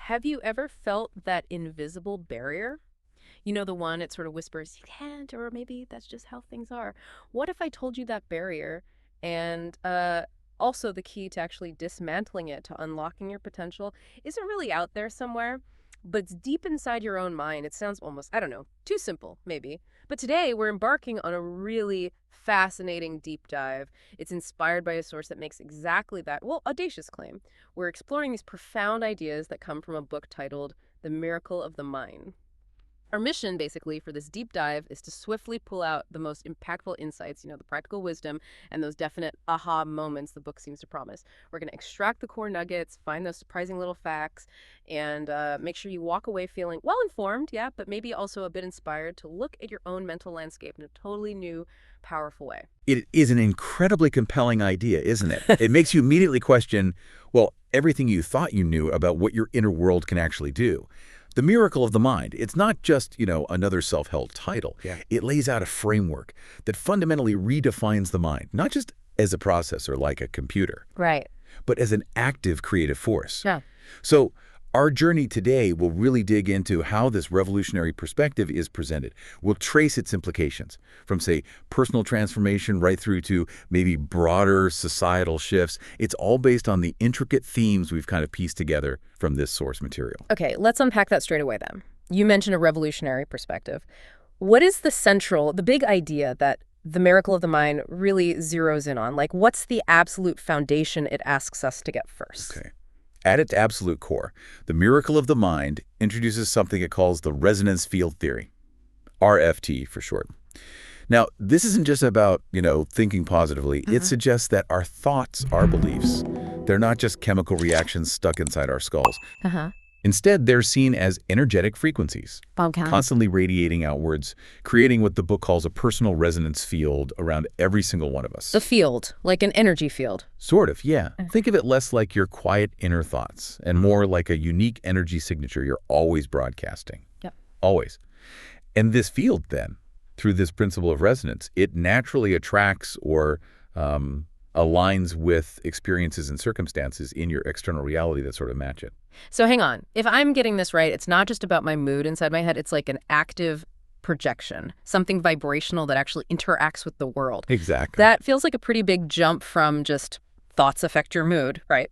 Have you ever felt that invisible barrier? You know, the one it sort of whispers, you can't, or maybe that's just how things are. What if I told you that barrier and also the key to actually dismantling it, to unlocking your potential, isn't really out there somewhere, but it's deep inside your own mind? It sounds almost, I don't know, too simple, maybe. But today we're embarking on a really fascinating deep dive. It's inspired by a source that makes exactly that, well, audacious claim. We're exploring these profound ideas that come from a book titled The Miracle of the Mind. Our mission, basically, for this deep dive is to swiftly pull out the most impactful insights, the practical wisdom, and those definite aha moments the book seems to promise. We're going to extract the core nuggets, find those surprising little facts, and make sure you walk away feeling well-informed, yeah, but maybe also a bit inspired to look at your own mental landscape in a totally new, powerful way. It is an incredibly compelling idea, isn't it? It makes you immediately question, well, everything you thought you knew about what your inner world can actually do. The Miracle of the Mind, it's not just, another self-help title. Yeah. It lays out a framework that fundamentally redefines the mind, not just as a processor like a computer, Right. but as an active creative force. Yeah. So our journey today will really dig into how this revolutionary perspective is presented. We'll trace its implications from, say, personal transformation right through to maybe broader societal shifts. It's all based on the intricate themes we've kind of pieced together from this source material. Okay, let's unpack that straight away then. You mentioned a revolutionary perspective. What is the big idea that the miracle of the mind really zeroes in on? Like, what's the absolute foundation it asks us to get first? Okay. At its absolute core, the Miracle of the Mind introduces something it calls the resonance field theory, RFT for short. Now, this isn't just about, thinking positively. It suggests that our thoughts are beliefs. They're not just chemical reactions stuck inside our skulls. Instead, they're seen as energetic frequencies, constantly radiating outwards, creating what the book calls a personal resonance field around every single one of us. The field, like an energy field. Sort of, yeah. Think of it less like your quiet inner thoughts and more like a unique energy signature you're always broadcasting. Yep. Always. And this field, then, through this principle of resonance, it naturally attracts or aligns with experiences and circumstances in your external reality that sort of match it. So hang on. If I'm getting this right, it's not just about my mood inside my head. It's like an active projection, something vibrational that actually interacts with the world. Exactly. That feels like a pretty big jump from just thoughts affect your mood, right?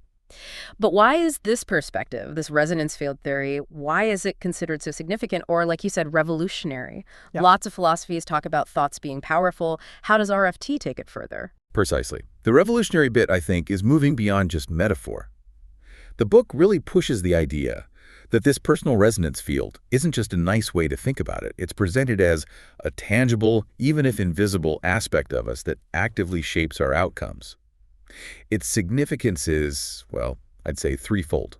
But why is this perspective, this resonance field theory, why is it considered so significant or, like you said, revolutionary? Yep. Lots of philosophies talk about thoughts being powerful. How does RFT take it further? Precisely. The revolutionary bit, I think, is moving beyond just metaphor. The book really pushes the idea that this personal resonance field isn't just a nice way to think about it. It's presented as a tangible, even if invisible, aspect of us that actively shapes our outcomes. Its significance is, well, I'd say threefold.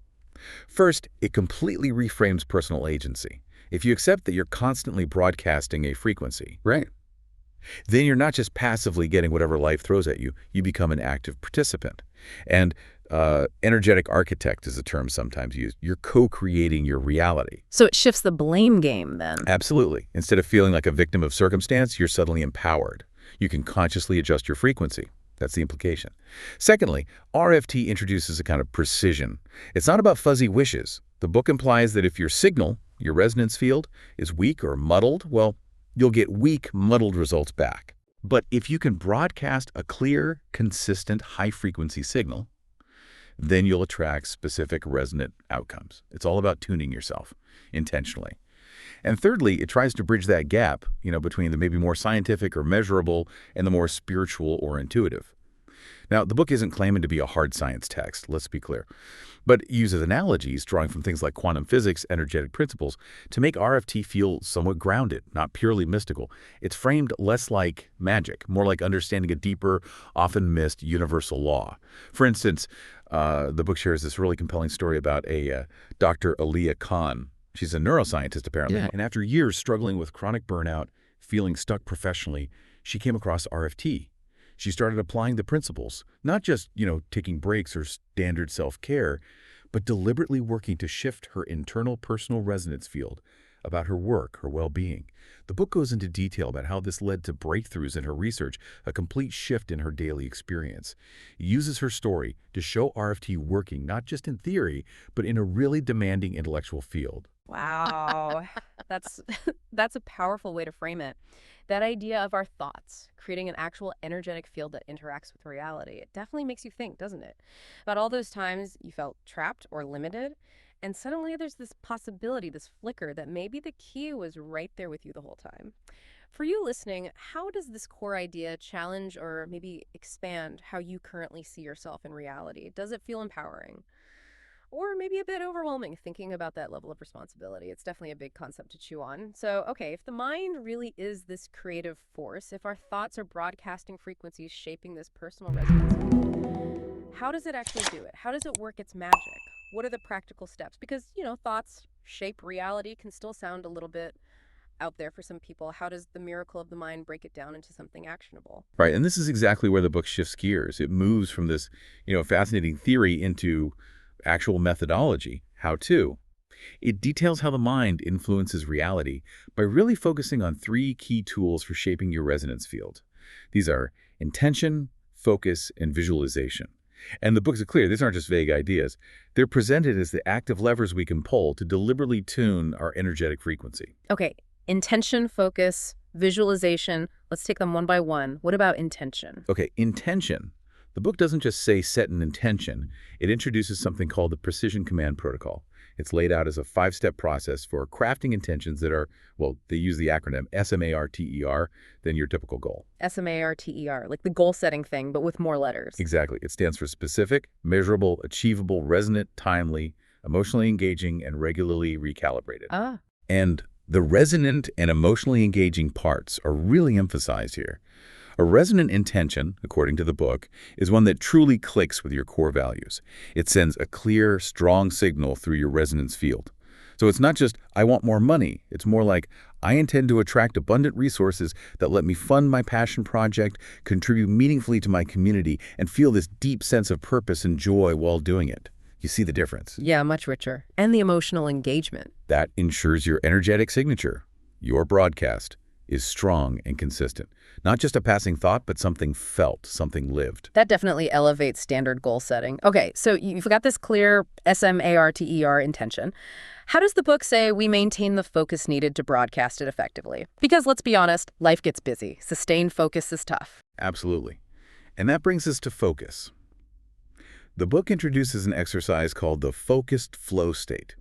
First, it completely reframes personal agency. If you accept that you're constantly broadcasting a frequency, Right. then you're not just passively getting whatever life throws at you, you become an active participant. And energetic architect is a term sometimes used. You're co-creating your reality. So it shifts the blame game then. Absolutely. Instead of feeling like a victim of circumstance, you're suddenly empowered. You can consciously adjust your frequency. That's the implication. Secondly, RFT introduces a kind of precision. It's not about fuzzy wishes. The book implies that if your signal, your resonance field, is weak or muddled, well, you'll get weak, muddled results back. But if you can broadcast a clear, consistent, high-frequency signal, then you'll attract specific resonant outcomes. It's all about tuning yourself intentionally. And thirdly, it tries to bridge that gap, between the maybe more scientific or measurable and the more spiritual or intuitive. Now, the book isn't claiming to be a hard science text, let's be clear, but it uses analogies drawing from things like quantum physics, energetic principles, to make RFT feel somewhat grounded, not purely mystical. It's framed less like magic, more like understanding a deeper, often missed universal law. For instance, the book shares this really compelling story about a Dr. Aliyah Khan. She's a neuroscientist, apparently. Yeah. And after years struggling with chronic burnout, feeling stuck professionally, she came across RFT. She started applying the principles, not just, taking breaks or standard self-care, but deliberately working to shift her internal personal resonance field, about her work, her well-being. The book goes into detail about how this led to breakthroughs in her research, a complete shift in her daily experience. It uses her story to show RFT working not just in theory, but in a really demanding intellectual field. Wow. That's that's a powerful way to frame it. That idea of our thoughts, creating an actual energetic field that interacts with reality. It definitely makes you think, doesn't it? About all those times you felt trapped or limited, and suddenly there's this possibility, this flicker that maybe the key was right there with you the whole time. For you listening, how does this core idea challenge or maybe expand how you currently see yourself in reality? Does it feel empowering? Or maybe a bit overwhelming thinking about that level of responsibility. It's definitely a big concept to chew on. So, okay, if the mind really is this creative force, if our thoughts are broadcasting frequencies shaping this personal resonance, how does it actually do it? How does it work its magic? What are the practical steps? Because, thoughts shape reality can still sound a little bit out there for some people. How does the miracle of the mind break it down into something actionable? Right, and this is exactly where the book shifts gears. It moves from this, fascinating theory into actual methodology, how to. It details how the mind influences reality by really focusing on three key tools for shaping your resonance field. These are intention, focus, and visualization. And the books are clear. These aren't just vague ideas. They're presented as the active levers we can pull to deliberately tune our energetic frequency. Okay, intention, focus, visualization. Let's take them one by one. What about intention? Okay, intention. The book doesn't just say set an intention. It introduces something called the Precision Command Protocol. It's laid out as a 5-step process for crafting intentions that are, well, they use the acronym SMARTER than your typical goal. SMARTER, like the goal setting thing, but with more letters. Exactly. It stands for specific, measurable, achievable, resonant, timely, emotionally engaging, and regularly recalibrated. Ah. And the resonant and emotionally engaging parts are really emphasized here. A resonant intention, according to the book, is one that truly clicks with your core values. It sends a clear, strong signal through your resonance field. So it's not just, I want more money. It's more like, I intend to attract abundant resources that let me fund my passion project, contribute meaningfully to my community, and feel this deep sense of purpose and joy while doing it. You see the difference? Yeah, much richer. And the emotional engagement. That ensures your energetic signature, your broadcast, is strong and consistent. Not just a passing thought, but something felt, something lived. That definitely elevates standard goal setting. Okay, so you've got this clear SMARTER intention. How does the book say we maintain the focus needed to broadcast it effectively? Because let's be honest, life gets busy. Sustained focus is tough. Absolutely. And that brings us to focus. The book introduces an exercise called the focused flow state.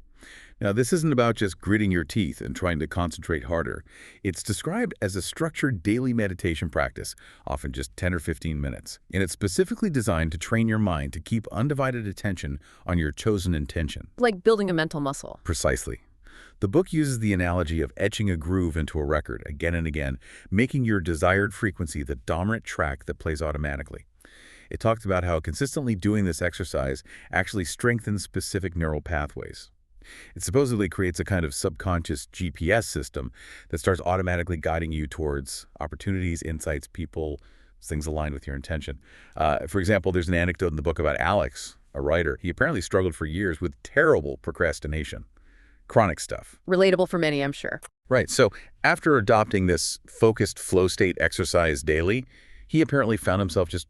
Now, this isn't about just gritting your teeth and trying to concentrate harder. It's described as a structured daily meditation practice, often just 10 or 15 minutes. And it's specifically designed to train your mind to keep undivided attention on your chosen intention. Like building a mental muscle. Precisely. The book uses the analogy of etching a groove into a record again and again, making your desired frequency the dominant track that plays automatically. It talks about how consistently doing this exercise actually strengthens specific neural pathways. It supposedly creates a kind of subconscious GPS system that starts automatically guiding you towards opportunities, insights, people, things aligned with your intention. For example, there's an anecdote in the book about Alex, a writer. He apparently struggled for years with terrible procrastination, chronic stuff. Relatable for many, I'm sure. Right. So after adopting this focused flow state exercise daily, he apparently found himself just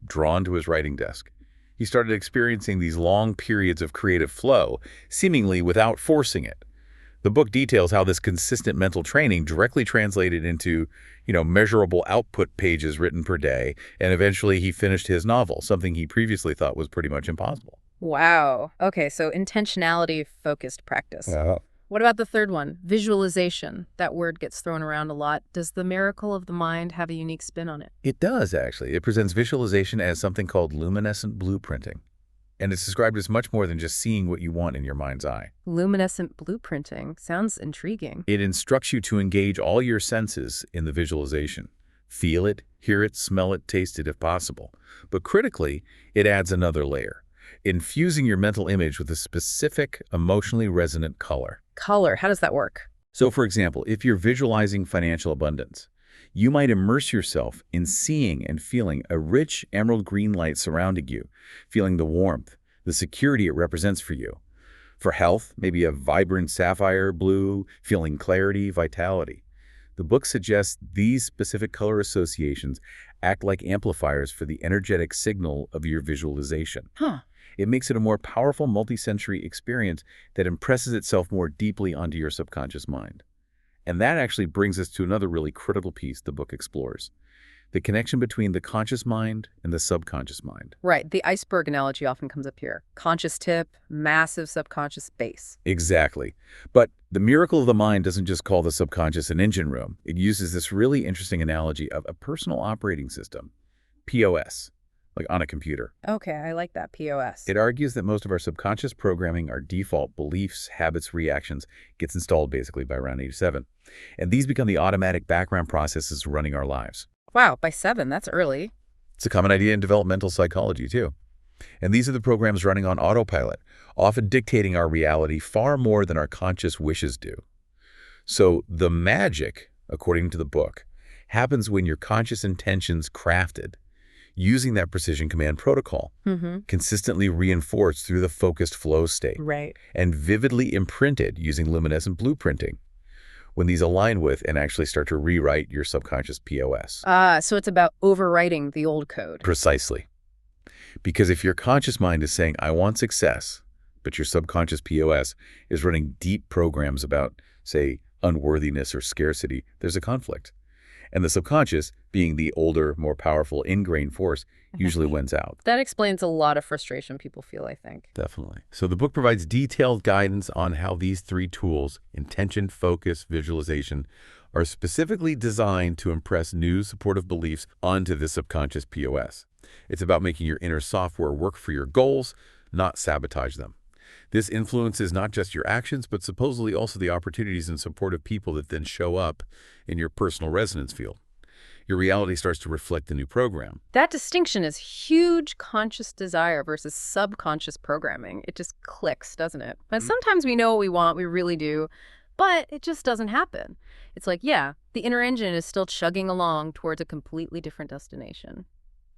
drawn to his writing desk. He started experiencing these long periods of creative flow, seemingly without forcing it. The book details how this consistent mental training directly translated into, measurable output pages written per day, and eventually he finished his novel, something he previously thought was pretty much impossible. Wow. Okay, so intentionality-focused practice. Yeah. What about the third one? Visualization. That word gets thrown around a lot. Does the miracle of the mind have a unique spin on it? It does, actually. It presents visualization as something called luminescent blueprinting. And it's described as much more than just seeing what you want in your mind's eye. Luminescent blueprinting. Sounds intriguing. It instructs you to engage all your senses in the visualization. Feel it, hear it, smell it, taste it if possible. But critically, it adds another layer, infusing your mental image with a specific, emotionally resonant color. Color. How does that work? So, for example, if you're visualizing financial abundance, you might immerse yourself in seeing and feeling a rich emerald green light surrounding you, feeling the warmth, the security it represents for you. For health, maybe a vibrant sapphire blue, feeling clarity, vitality. The book suggests these specific color associations act like amplifiers for the energetic signal of your visualization. Huh. It makes it a more powerful multisensory experience that impresses itself more deeply onto your subconscious mind. And that actually brings us to another really critical piece the book explores: the connection between the conscious mind and the subconscious mind. Right. The iceberg analogy often comes up here. Conscious tip, massive subconscious base. Exactly. But the miracle of the mind doesn't just call the subconscious an engine room. It uses this really interesting analogy of a personal operating system, POS, like on a computer. Okay, I like that, POS. It argues that most of our subconscious programming, our default beliefs, habits, reactions, gets installed basically by around 87. And these become the automatic background processes running our lives. Wow, by 7, that's early. It's a common idea in developmental psychology, too. And these are the programs running on autopilot, often dictating our reality far more than our conscious wishes do. So the magic, according to the book, happens when your conscious intentions crafted, using that precision command protocol, consistently reinforced through the focused flow state, Right. and vividly imprinted using luminescent blueprinting, when these align with and actually start to rewrite your subconscious POS. So it's about overwriting the old code. Precisely. Because if your conscious mind is saying, I want success, but your subconscious POS is running deep programs about, say, unworthiness or scarcity, there's a conflict. And the subconscious, being the older, more powerful, ingrained force, usually wins out. That explains a lot of frustration people feel, I think. Definitely. So the book provides detailed guidance on how these three tools, intention, focus, visualization, are specifically designed to impress new supportive beliefs onto the subconscious POS. It's about making your inner software work for your goals, not sabotage them. This influences not just your actions, but supposedly also the opportunities and supportive people that then show up in your personal resonance field. Your reality starts to reflect the new program. That distinction is huge: conscious desire versus subconscious programming. It just clicks, doesn't it? But sometimes we know what we want, we really do, but it just doesn't happen. It's like, yeah, the inner engine is still chugging along towards a completely different destination.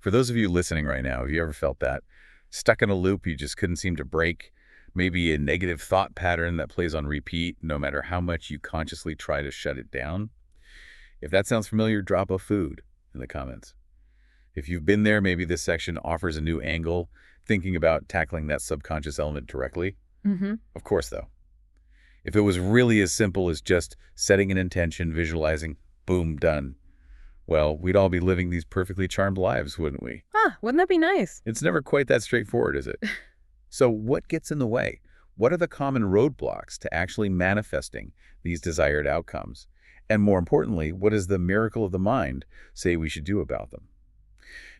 For those of you listening right now, have you ever felt that? Stuck in a loop you just couldn't seem to break? Maybe a negative thought pattern that plays on repeat no matter how much you consciously try to shut it down? If that sounds familiar, drop a food in the comments. If you've been there, maybe this section offers a new angle, thinking about tackling that subconscious element directly. Of course, though. If it was really as simple as just setting an intention, visualizing, boom, done, well, we'd all be living these perfectly charmed lives, wouldn't we? Wouldn't that be nice? It's never quite that straightforward, is it? So what gets in the way? What are the common roadblocks to actually manifesting these desired outcomes? And more importantly, what does the miracle of the mind say we should do about them?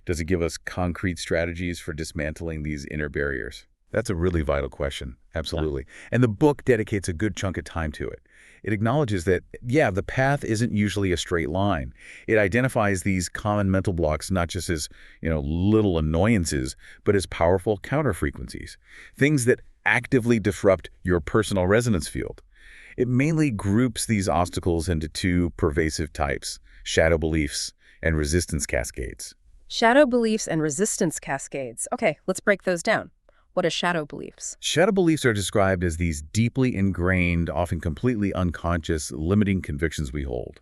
Does it give us concrete strategies for dismantling these inner barriers? That's a really vital question. Absolutely. And the book dedicates a good chunk of time to it. It acknowledges that, yeah, the path isn't usually a straight line. It identifies these common mental blocks not just as, little annoyances, but as powerful counterfrequencies, things that actively disrupt your personal resonance field. It mainly groups these obstacles into two pervasive types: shadow beliefs and resistance cascades. Shadow beliefs and resistance cascades. Okay, let's break those down. What are shadow beliefs? Shadow beliefs are described as these deeply ingrained, often completely unconscious, limiting convictions we hold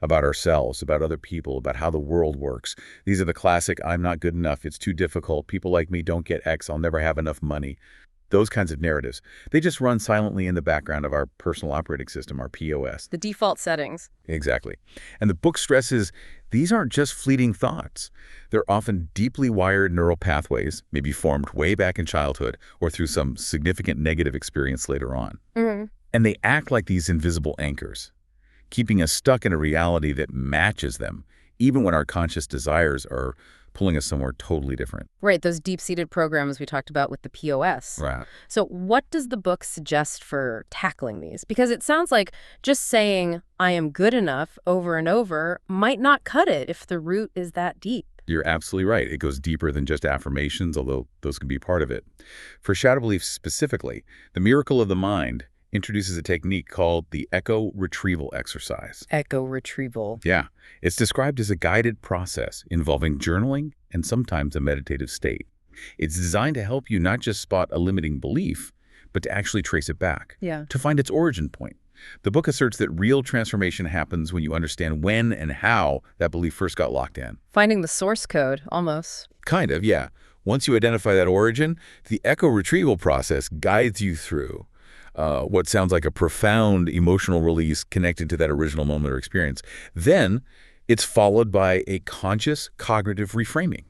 about ourselves, about other people, about how the world works. These are the classic, I'm not good enough, it's too difficult, people like me don't get X, I'll never have enough money. Those kinds of narratives. They just run silently in the background of our personal operating system, our POS. The default settings. Exactly. And the book stresses these aren't just fleeting thoughts. They're often deeply wired neural pathways, maybe formed way back in childhood or through some significant negative experience later on. And they act like these invisible anchors, keeping us stuck in a reality that matches them, even when our conscious desires are pulling us somewhere totally different. Right, those deep-seated programs we talked about with the POS. Right. So what does the book suggest for tackling these? Because it sounds like just saying, I am good enough over and over might not cut it if the root is that deep. You're absolutely right. It goes deeper than just affirmations, although those can be part of it. For shadow beliefs specifically, the miracle of the mind introduces a technique called the echo retrieval exercise. Echo retrieval. Yeah, it's described as a guided process involving journaling and sometimes a meditative state. It's designed to help you not just spot a limiting belief, but to actually trace it back, Yeah. to find its origin point. The book asserts that real transformation happens when you understand when and how that belief first got locked in. Finding the source code, almost. Kind of, yeah. Once you identify that origin, the echo retrieval process guides you through what sounds like a profound emotional release connected to that original moment or experience. Then it's followed by a conscious cognitive reframing,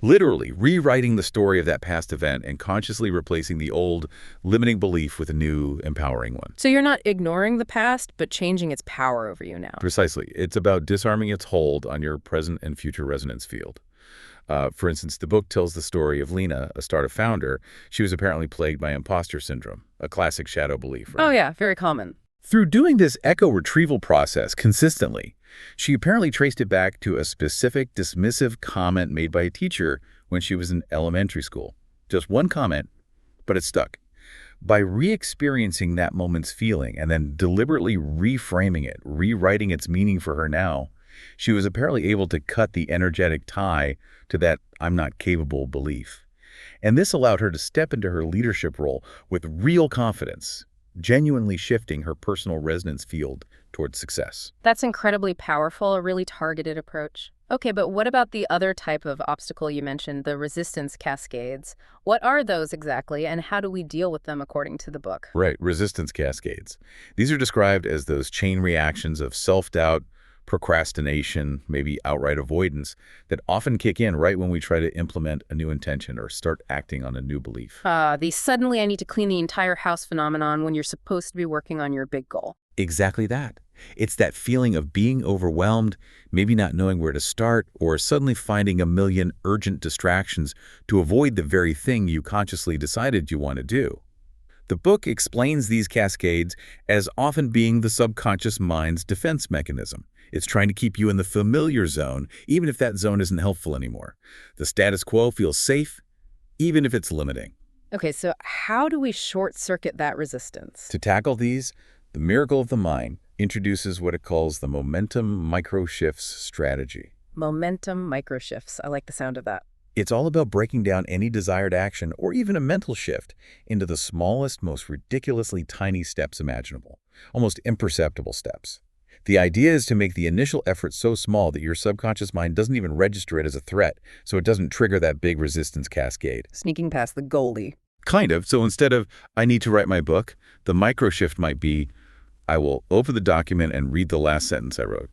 literally rewriting the story of that past event and consciously replacing the old limiting belief with a new empowering one. So you're not ignoring the past, but changing its power over you now. Precisely. It's about disarming its hold on your present and future resonance field. For instance, the book tells the story of Lena, a startup founder. She was apparently plagued by imposter syndrome, a classic shadow belief, right? Oh yeah, very common. Through doing this echo retrieval process consistently, she apparently traced it back to a specific dismissive comment made by a teacher when she was in elementary school. Just one comment, but it stuck. By re-experiencing that moment's feeling and then deliberately reframing it, rewriting its meaning for her now, she was apparently able to cut the energetic tie to that "I'm not capable" belief. And this allowed her to step into her leadership role with real confidence, genuinely shifting her personal resonance field towards success. That's incredibly powerful, a really targeted approach. Okay, but what about the other type of obstacle you mentioned, the resistance cascades? What are those exactly, and how do we deal with them according to the book? Right, resistance cascades. These are described as those chain reactions of self-doubt, procrastination, maybe outright avoidance that often kick in right when we try to implement a new intention or start acting on a new belief. The suddenly I need to clean the entire house phenomenon when you're supposed to be working on your big goal. Exactly that. It's that feeling of being overwhelmed, maybe not knowing where to start, or suddenly finding a million urgent distractions to avoid the very thing you consciously decided you want to do. The book explains these cascades as often being the subconscious mind's defense mechanism. It's trying to keep you in the familiar zone, even if that zone isn't helpful anymore. The status quo feels safe, even if it's limiting. Okay, so how do we short-circuit that resistance? To tackle these, the miracle of the mind introduces what it calls the momentum microshifts strategy. Momentum microshifts. I like the sound of that. It's all about breaking down any desired action or even a mental shift into the smallest, most ridiculously tiny steps imaginable, almost imperceptible steps. The idea is to make the initial effort so small that your subconscious mind doesn't even register it as a threat, so it doesn't trigger that big resistance cascade. Sneaking past the goalie. Kind of. So instead of, "I need to write my book," the microshift might be, "I will open the document and read the last sentence I wrote."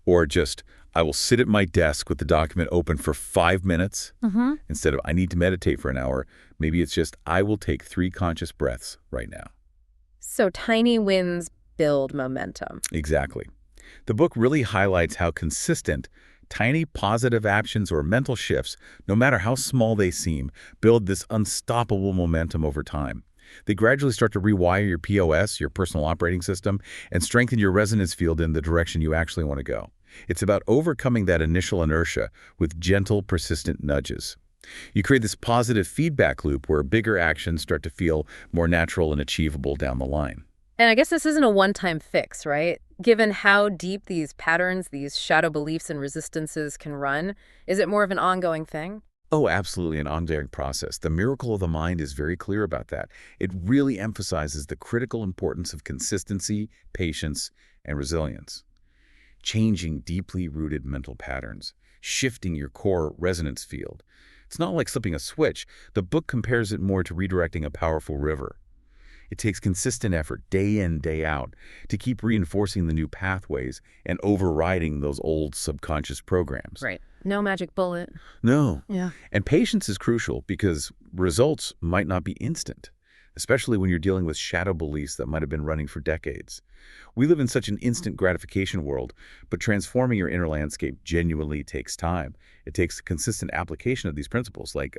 Or just, "I will sit at my desk with the document open for 5 minutes." Instead of, "I need to meditate for an hour," maybe it's just, "I will take 3 conscious breaths right now." So tiny wins build momentum. Exactly. The book really highlights how consistent, tiny positive actions or mental shifts, no matter how small they seem, build this unstoppable momentum over time. They gradually start to rewire your POS, your personal operating system, and strengthen your resonance field in the direction you actually want to go. It's about overcoming that initial inertia with gentle, persistent nudges. You create this positive feedback loop where bigger actions start to feel more natural and achievable down the line. And I guess this isn't a one-time fix, right? Given how deep these patterns, these shadow beliefs and resistances can run, is it more of an ongoing thing? Oh, absolutely, an ongoing process. The miracle of the mind is very clear about that. It really emphasizes the critical importance of consistency, patience, and resilience. Changing deeply rooted mental patterns, shifting your core resonance field. It's not like flipping a switch. The book compares it more to redirecting a powerful river. It takes consistent effort, day in, day out, to keep reinforcing the new pathways and overriding those old subconscious programs. Right. No magic bullet. No. Yeah. And patience is crucial because results might not be instant, especially when you're dealing with shadow beliefs that might have been running for decades. We live in such an instant gratification world, but transforming your inner landscape genuinely takes time. It takes consistent application of these principles, like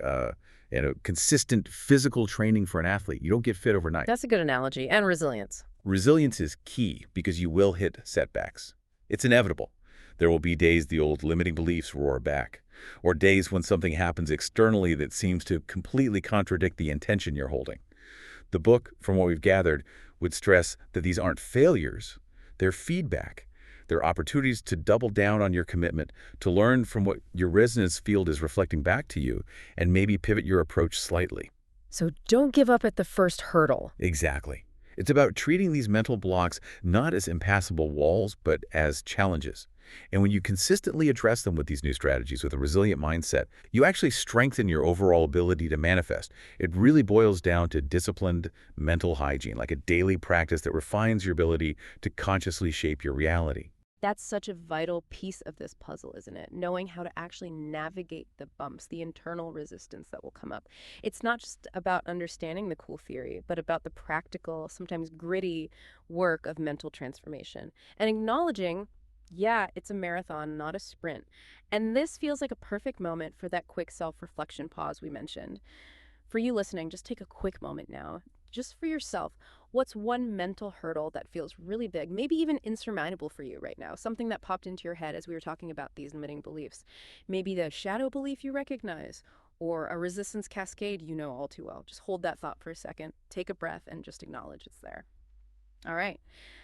consistent physical training for an athlete. You don't get fit overnight. That's a good analogy. And resilience. Resilience is key because you will hit setbacks. It's inevitable. There will be days the old limiting beliefs roar back, or days when something happens externally that seems to completely contradict the intention you're holding. The book, from what we've gathered, would stress that these aren't failures. They're feedback. They're opportunities to double down on your commitment, to learn from what your resonance field is reflecting back to you, and maybe pivot your approach slightly. So don't give up at the first hurdle. Exactly. It's about treating these mental blocks not as impassable walls, but as challenges. And when you consistently address them with these new strategies with a resilient mindset, you actually strengthen your overall ability to manifest. It really boils down to disciplined mental hygiene, like a daily practice that refines your ability to consciously shape your reality. That's such a vital piece of this puzzle, isn't it? Knowing how to actually navigate the bumps, the internal resistance that will come up. It's not just about understanding the cool theory, but about the practical, sometimes gritty work of mental transformation. And acknowledging, yeah, it's a marathon, not a sprint. And this feels like a perfect moment for that quick self-reflection pause we mentioned. For you listening, just take a quick moment now, just for yourself. What's one mental hurdle that feels really big, maybe even insurmountable for you right now? Something that popped into your head as we were talking about these limiting beliefs. Maybe the shadow belief you recognize, or a resistance cascade you know all too well. Just hold that thought for a second, take a breath, and just acknowledge it's there. All right.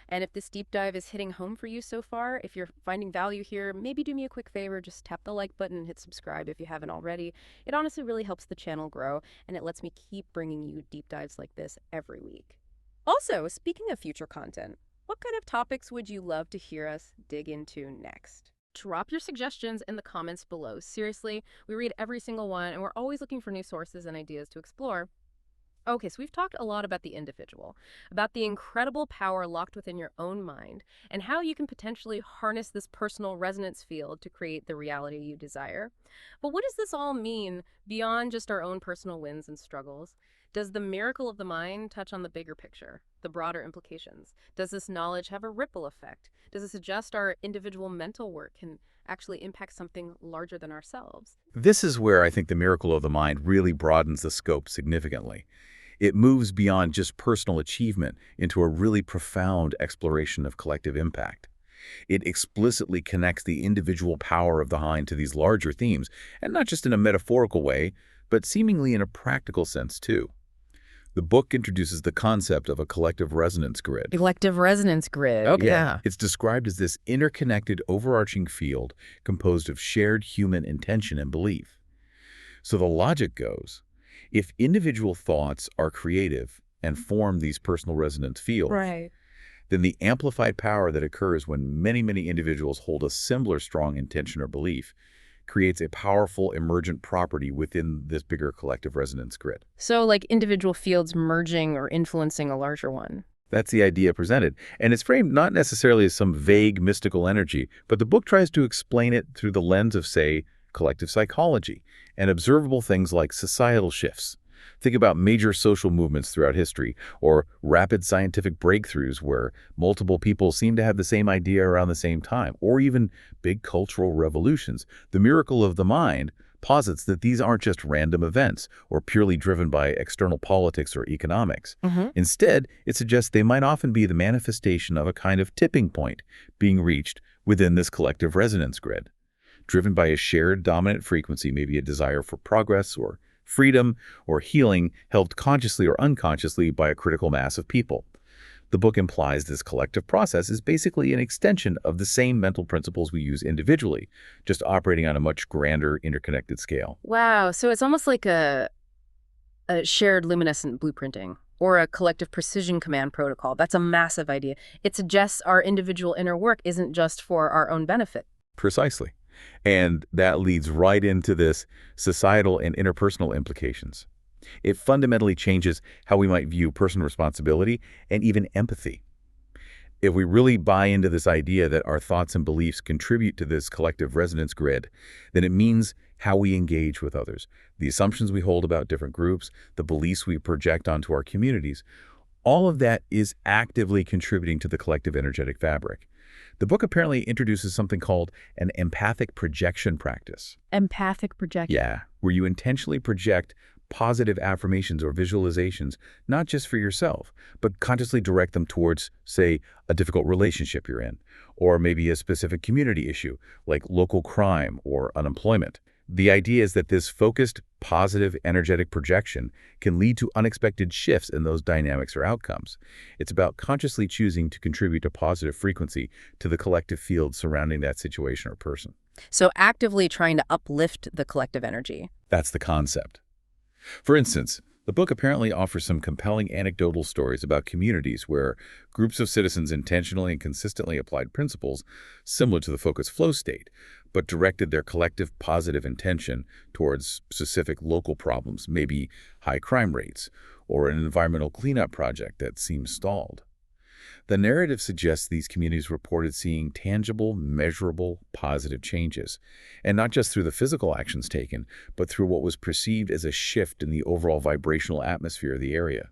And if this deep dive is hitting home for you so far, if you're finding value here, maybe do me a quick favor, just tap the like button, hit subscribe if you haven't already. It honestly really helps the channel grow, and it lets me keep bringing you deep dives like this every week. Also, speaking of future content, what kind of topics would you love to hear us dig into next? Drop your suggestions in the comments below. Seriously, we read every single one, and we're always looking for new sources and ideas to explore. Okay, so we've talked a lot about the individual, about the incredible power locked within your own mind, and how you can potentially harness this personal resonance field to create the reality you desire. But what does this all mean beyond just our own personal wins and struggles? Does the miracle of the mind touch on the bigger picture, the broader implications? Does this knowledge have a ripple effect? Does it suggest our individual mental work can actually impact something larger than ourselves? This is where I think the miracle of the mind really broadens the scope significantly. It moves beyond just personal achievement into a really profound exploration of collective impact. It explicitly connects the individual power of the mind to these larger themes, and not just in a metaphorical way, but seemingly in a practical sense too. The book introduces the concept of a collective resonance grid. Collective resonance grid. Okay. Yeah, it's described as this interconnected, overarching field composed of shared human intention and belief. So the logic goes, if individual thoughts are creative and form these personal resonance fields, Right. then the amplified power that occurs when many, many individuals hold a similar strong intention or belief creates a powerful emergent property within this bigger collective resonance grid. So, like individual fields merging or influencing a larger one. That's the idea presented, and it's framed not necessarily as some vague mystical energy, but the book tries to explain it through the lens of, say, collective psychology and observable things like societal shifts. Think about major social movements throughout history, or rapid scientific breakthroughs where multiple people seem to have the same idea around the same time, or even big cultural revolutions. The miracle of the mind posits that these aren't just random events or purely driven by external politics or economics. Instead, it suggests they might often be the manifestation of a kind of tipping point being reached within this collective resonance grid, driven by a shared dominant frequency, maybe a desire for progress or freedom or healing held consciously or unconsciously by a critical mass of people. The book implies this collective process is basically an extension of the same mental principles we use individually, just operating on a much grander, interconnected scale. Wow. So it's almost like a shared luminescent blueprinting or a collective precision command protocol. That's a massive idea. It suggests our individual inner work isn't just for our own benefit. Precisely. And that leads right into this societal and interpersonal implications. It fundamentally changes how we might view personal responsibility and even empathy. If we really buy into this idea that our thoughts and beliefs contribute to this collective resonance grid, then it means how we engage with others, the assumptions we hold about different groups, the beliefs we project onto our communities. All of that is actively contributing to the collective energetic fabric. The book apparently introduces something called an empathic projection practice. Empathic projection. Yeah, where you intentionally project positive affirmations or visualizations, not just for yourself, but consciously direct them towards, say, a difficult relationship you're in, or maybe a specific community issue, like local crime or unemployment. The idea is that this focused, positive, energetic projection can lead to unexpected shifts in those dynamics or outcomes. It's about consciously choosing to contribute a positive frequency to the collective field surrounding that situation or person. So actively trying to uplift the collective energy. That's the concept. For instance, The book apparently offers some compelling anecdotal stories about communities where groups of citizens intentionally and consistently applied principles similar to the focus flow state, but directed their collective positive intention towards specific local problems, maybe high crime rates, or an environmental cleanup project that seems stalled. The narrative suggests these communities reported seeing tangible, measurable, positive changes, and not just through the physical actions taken, but through what was perceived as a shift in the overall vibrational atmosphere of the area,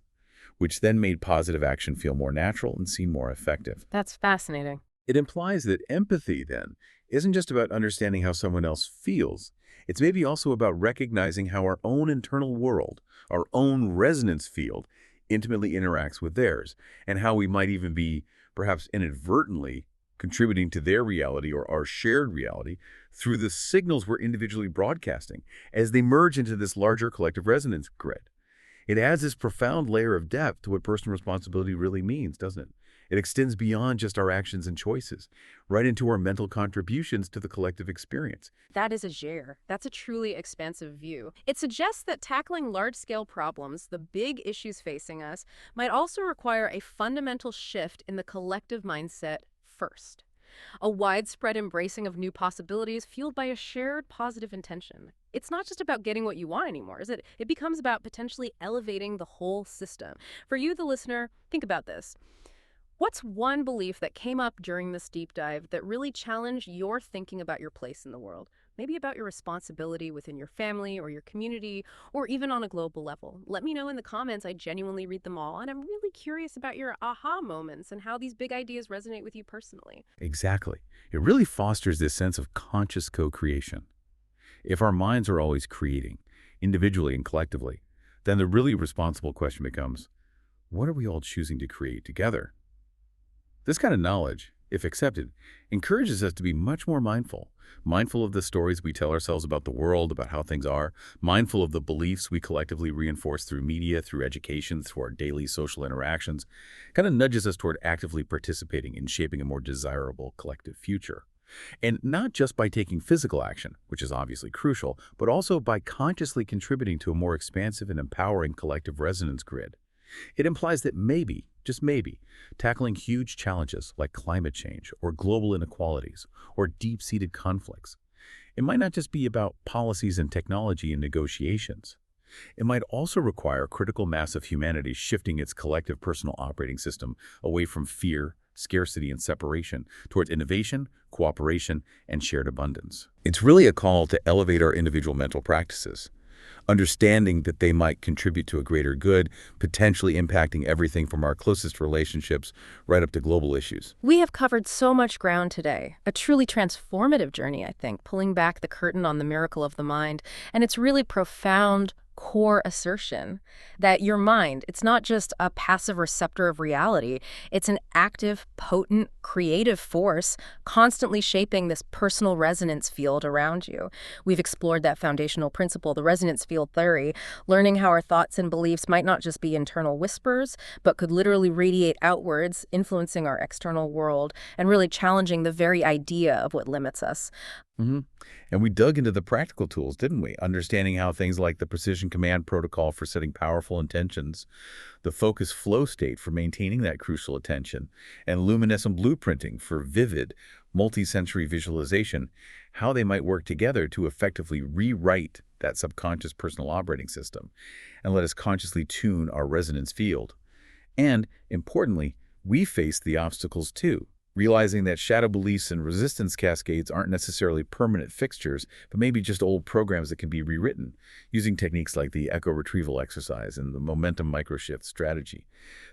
which then made positive action feel more natural and seem more effective. That's fascinating. It implies that empathy, then, isn't just about understanding how someone else feels. It's maybe also about recognizing how our own internal world, our own resonance field, intimately interacts with theirs, and how we might even be, perhaps inadvertently, contributing to their reality or our shared reality through the signals we're individually broadcasting as they merge into this larger collective resonance grid. It adds this profound layer of depth to what personal responsibility really means, doesn't it? It extends beyond just our actions and choices, right into our mental contributions to the collective experience. That is a genre. That's a truly expansive view. It suggests that tackling large-scale problems, the big issues facing us, might also require a fundamental shift in the collective mindset first. A widespread embracing of new possibilities fueled by a shared positive intention. It's not just about getting what you want anymore, is it? It becomes about potentially elevating the whole system. For you, the listener, think about this. What's one belief that came up during this deep dive that really challenged your thinking about your place in the world? Maybe about your responsibility within your family or your community, or even on a global level. Let me know in the comments. I genuinely read them all, and I'm really curious about your aha moments and how these big ideas resonate with you personally. Exactly. It really fosters this sense of conscious co-creation. If our minds are always creating, individually and collectively, then the really responsible question becomes, what are we all choosing to create together? This kind of knowledge, if accepted, encourages us to be much more mindful of the stories we tell ourselves about the world, about how things are, mindful of the beliefs we collectively reinforce through media, through education, through our daily social interactions, kind of nudges us toward actively participating in shaping a more desirable collective future. And not just by taking physical action, which is obviously crucial, but also by consciously contributing to a more expansive and empowering collective resonance grid. It implies that maybe, just maybe, tackling huge challenges like climate change or global inequalities or deep-seated conflicts, it might not just be about policies and technology and negotiations. It might also require critical mass of humanity shifting its collective personal operating system away from fear, scarcity, and separation towards innovation, cooperation, and shared abundance. It's really a call to elevate our individual mental practices, understanding that they might contribute to a greater good, potentially impacting everything from our closest relationships right up to global issues. We have covered so much ground today, a truly transformative journey, I think, pulling back the curtain on the miracle of the mind, and its really profound core assertion that your mind, it's not just a passive receptor of reality, it's an active, potent, creative force constantly shaping this personal resonance field around you. We've explored that foundational principle, the resonance field theory, learning how our thoughts and beliefs might not just be internal whispers, but could literally radiate outwards, influencing our external world and really challenging the very idea of what limits us. hmm And we dug into the practical tools, didn't we? Understanding how things like the precision command protocol for setting powerful intentions, the focus flow state for maintaining that crucial attention, and luminescent blueprinting for vivid, multi-sensory visualization, how they might work together to effectively rewrite that subconscious personal operating system and let us consciously tune our resonance field. And, importantly, we face the obstacles too, realizing that shadow beliefs and resistance cascades aren't necessarily permanent fixtures, but maybe just old programs that can be rewritten, using techniques like the echo retrieval exercise and the momentum microshift strategy,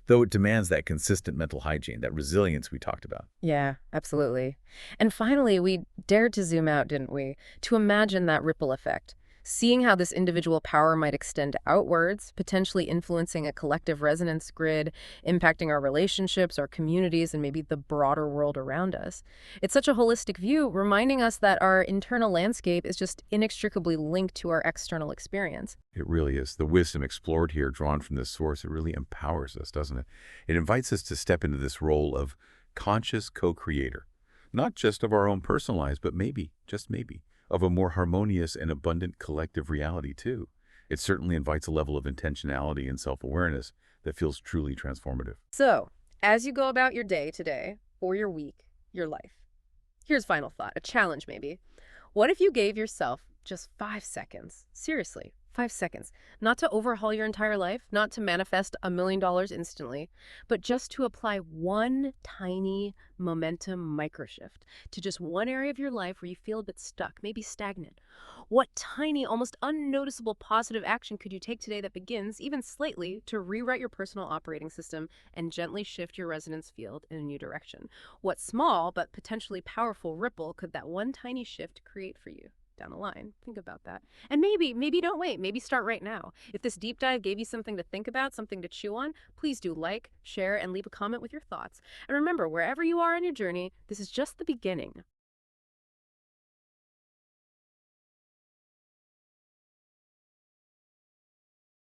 though it demands that consistent mental hygiene, that resilience we talked about. Yeah, absolutely. And finally, we dared to zoom out, didn't we, to imagine that ripple effect. Seeing how this individual power might extend outwards, potentially influencing a collective resonance grid, impacting our relationships, our communities, and maybe the broader world around us. It's such a holistic view, reminding us that our internal landscape is just inextricably linked to our external experience. It really is. The wisdom explored here, drawn from this source, it really empowers us, doesn't it? It invites us to step into this role of conscious co-creator, not just of our own personal lives, but maybe, just maybe, of a more harmonious and abundant collective reality too. It certainly invites a level of intentionality and self-awareness that feels truly transformative. So, as you go about your day today, or your week, your life, here's final thought, a challenge maybe. What if you gave yourself just 5 seconds? Seriously, 5 seconds. Not to overhaul your entire life, not to manifest $1 million instantly, but just to apply one tiny momentum microshift to just one area of your life where you feel a bit stuck, maybe stagnant. What tiny, almost unnoticeable positive action could you take today that begins, even slightly, to rewrite your personal operating system and gently shift your resonance field in a new direction? What small but potentially powerful ripple could that one tiny shift create for you down the line? Think about that. And maybe don't wait. Maybe start right now. If this deep dive gave you something to think about, something to chew on, please do like, share, and leave a comment with your thoughts. And remember, wherever you are on your journey, this is just the beginning.